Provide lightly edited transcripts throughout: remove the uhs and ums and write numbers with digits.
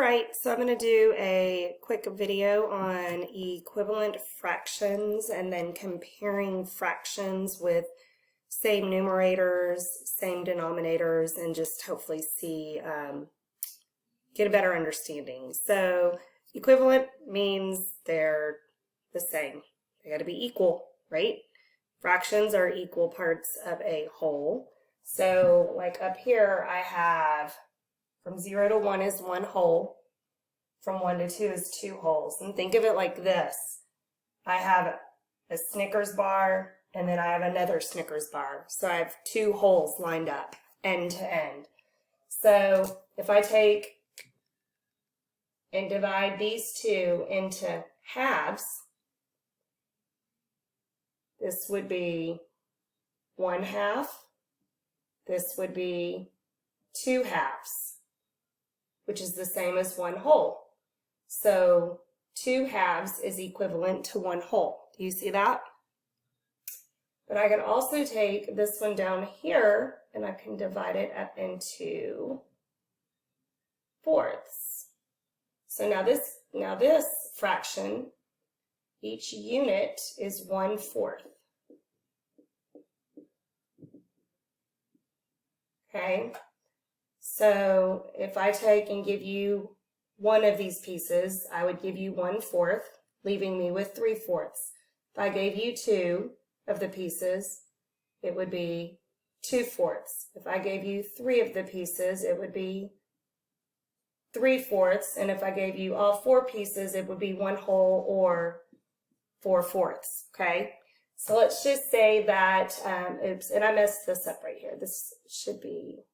right, so I'm going to do a quick video on equivalent fractions and then comparing fractions with same numerators, same denominators, and just hopefully see, get a better understanding. So equivalent means they're the same. They got to be equal, right? Fractions are equal parts of a whole. So like up here I have from 0 to 1 is 1 whole. From 1 to 2 is 2 wholes. And think of it like this. I have a Snickers bar and then I have another Snickers bar. So I have 2 wholes lined up, end to end. So if I take and divide these two into halves, this would be 1/2. This would be 2 halves, which is the same as 1 whole. So 2 halves is equivalent to 1 whole. Do you see that? But I can also take this one down here and I can divide it up into fourths. So now this fraction, each unit is 1/4. Okay? So if I take and give you one of these pieces, I would give you 1/4, leaving me with 3/4. If I gave you 2 of the pieces, it would be 2/4. If I gave you 3 of the pieces, it would be 3/4. And if I gave you all 4 pieces, it would be 1 whole or 4/4. Okay? So let's just say that, oops, and I messed this up right here. This should be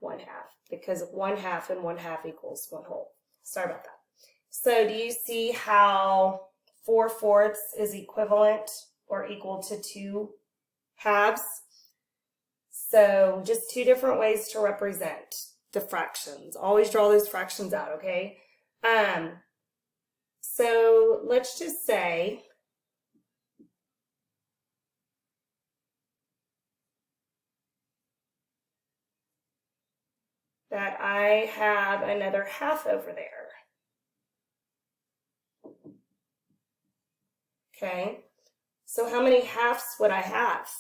1/2 because 1/2 and 1/2 equals 1 whole. Sorry about that. So do you see how 4/4 is equivalent or equal to 2 halves? So just 2 different ways to represent the fractions. Always draw those fractions out, okay? So let's just say that I have another half over there. Okay, so how many halves would I have?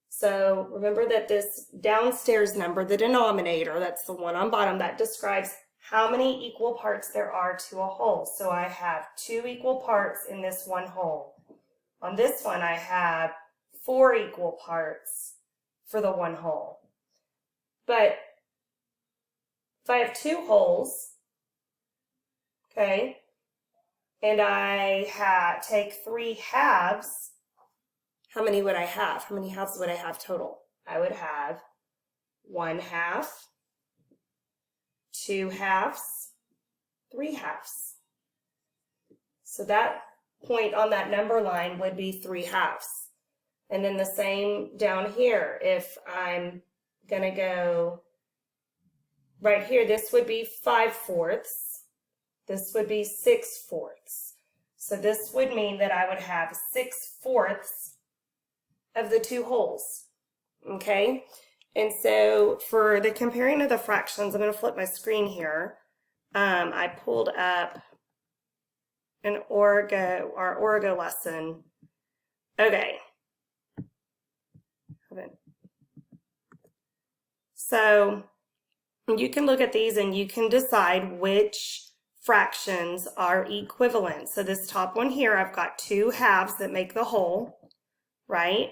So remember that this downstairs number, the denominator, that's the one on bottom, that describes how many equal parts there are to a whole. So I have 2 equal parts in this 1 whole. On this one I have 4 equal parts for the 1 whole. But if I have 2 wholes, okay, and I take 3 halves, how many would I have? How many halves would I have total? I would have 1/2, 2 halves, 3 halves. So that point on that number line would be 3 halves. And then the same down here. If I'm going to go right here, this would be 5/4. This would be 6/4. So this would mean that I would have 6/4 of the 2 wholes. Okay? And so for the comparing of the fractions, I'm going to flip my screen here. I pulled up our Orgo lesson. Okay. So you can look at these and you can decide which fractions are equivalent. So this top one here, I've got 2 halves that make the whole, right?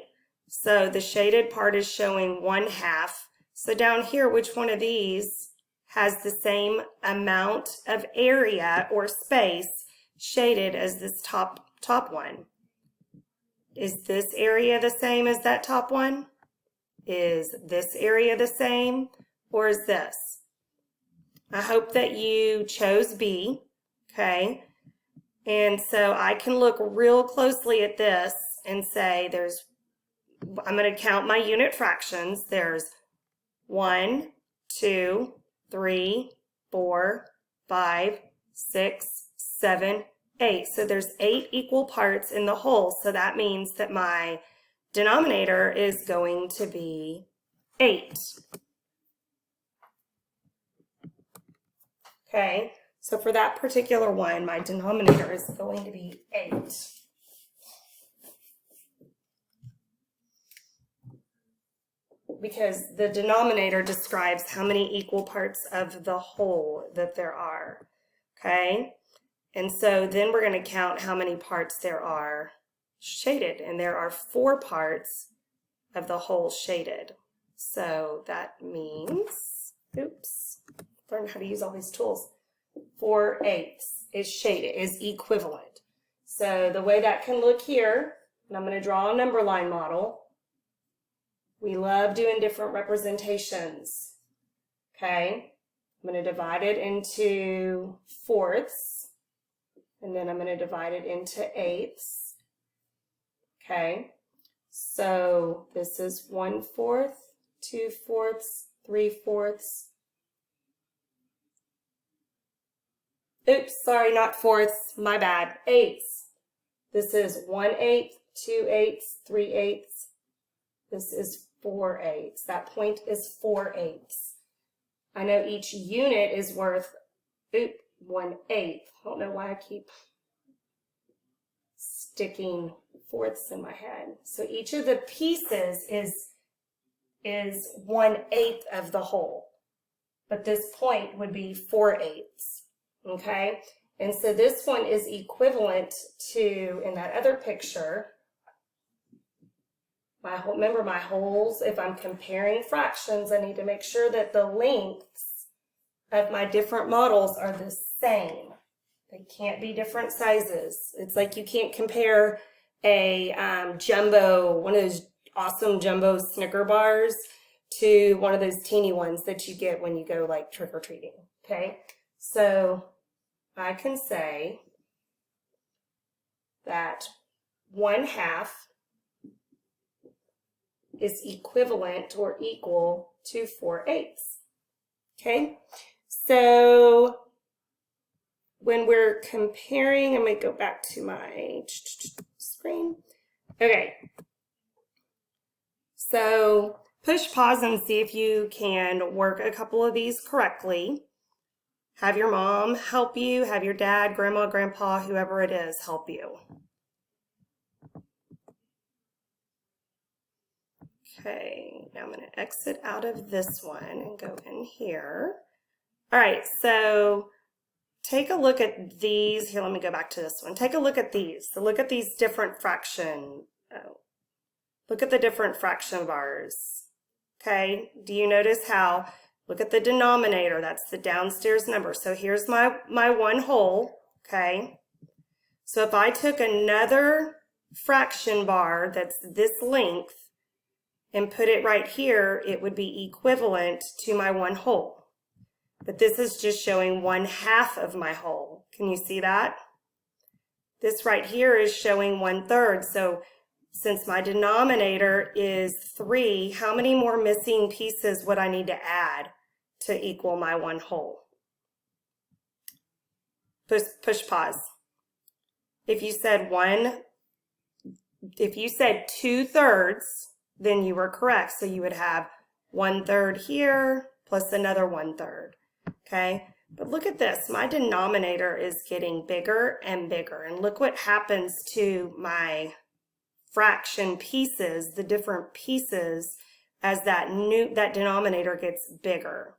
So the shaded part is showing 1/2. So down here, which one of these has the same amount of area or space shaded as this top one? Is this area the same as that top one? Is this area the same? Or is this? I hope that you chose B, okay? And so I can look real closely at this and say I'm going to count my unit fractions. There's 1, 2, 3, 4, 5, 6, 7, 8. So there's 8 equal parts in the whole. So that means that my denominator is going to be 8. Okay, so for that particular one, my denominator is going to be 8. Because the denominator describes how many equal parts of the whole that there are. Okay, and so then we're going to count how many parts there are shaded, and there are 4 parts of the whole shaded. So that means, oops, learn how to use all these tools. 4/8 is shaded, is equivalent. So the way that can look here, and I'm going to draw a number line model. We love doing different representations. Okay, I'm going to divide it into fourths, and then I'm going to divide it into eighths. Okay, so this is 1/4, 2/4, 3/4. Oops, sorry, not fourths, my bad, eighths. This is 1/8, 2/8, 3/8. This is 4/8. That point is 4/8. I know each unit is worth 1/8. I don't know why I keep sticking fourths in my head. So each of the pieces is 1/8 of the whole. But this point would be 4/8. Okay? And so this one is equivalent to, in that other picture, remember my wholes, if I'm comparing fractions, I need to make sure that the lengths of my different models are the same. They can't be different sizes. It's like you can't compare a jumbo, one of those awesome jumbo Snicker bars to one of those teeny ones that you get when you go like trick-or-treating, okay? So I can say that 1/2 is equivalent or equal to 4/8. Okay, so when we're comparing, I'm going to go back to my screen. Okay, so push pause and see if you can work a couple of these correctly. Have your mom help you, have your dad, grandma, grandpa, whoever it is, help you. Okay, now I'm going to exit out of this one and go in here. All right, so take a look at these. Here, let me go back to this one. Take a look at these. So look at these different fraction. Look at the different fraction bars. Okay, do you notice how, look at the denominator, that's the downstairs number. So here's my 1/2, okay? So if I took another fraction bar that's this length, and put it right here, it would be equivalent to my 1/2. But this is just showing 1/2 of my whole. Can you see that? This right here is showing 1/3. So since my denominator is 3, how many more missing pieces would I need to add to equal my 1/2? Push pause. If you said 2/3, then you were correct. So you would have 1/3 here plus another 1/3, okay? But look at this, my denominator is getting bigger and bigger. And look what happens to my fraction pieces, the different pieces, as that denominator gets bigger.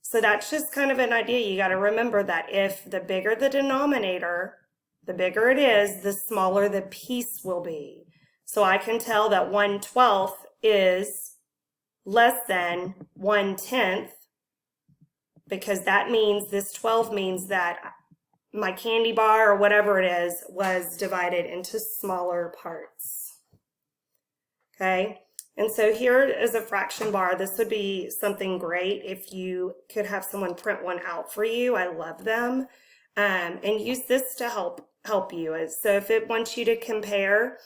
So that's just kind of an idea. You got to remember that if the bigger the denominator, the bigger it is, the smaller the piece will be. So I can tell that 1/12 is less than 1/10 because that means this 12 means that my candy bar or whatever it is was divided into smaller parts. Okay, and so here is a fraction bar. This would be something great if you could have someone print one out for you. I love them. And use this to help you. So if it wants you to compare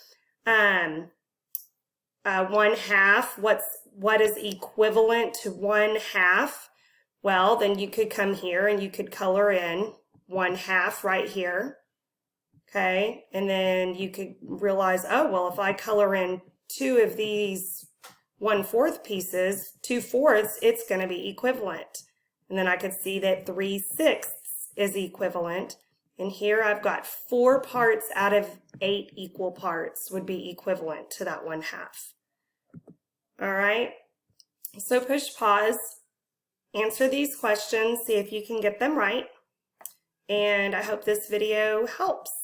1/2, what is equivalent to 1/2? Well, then you could come here and you could color in 1/2 right here. Okay, and then you could realize, oh, well, if I color in 2 of these 1/4 pieces, 2/4, it's going to be equivalent. And then I could see that 3/6 is equivalent. And here I've got 4 parts out of 8 equal parts would be equivalent to that 1/2. All right, so push pause, answer these questions, see if you can get them right. And I hope this video helps.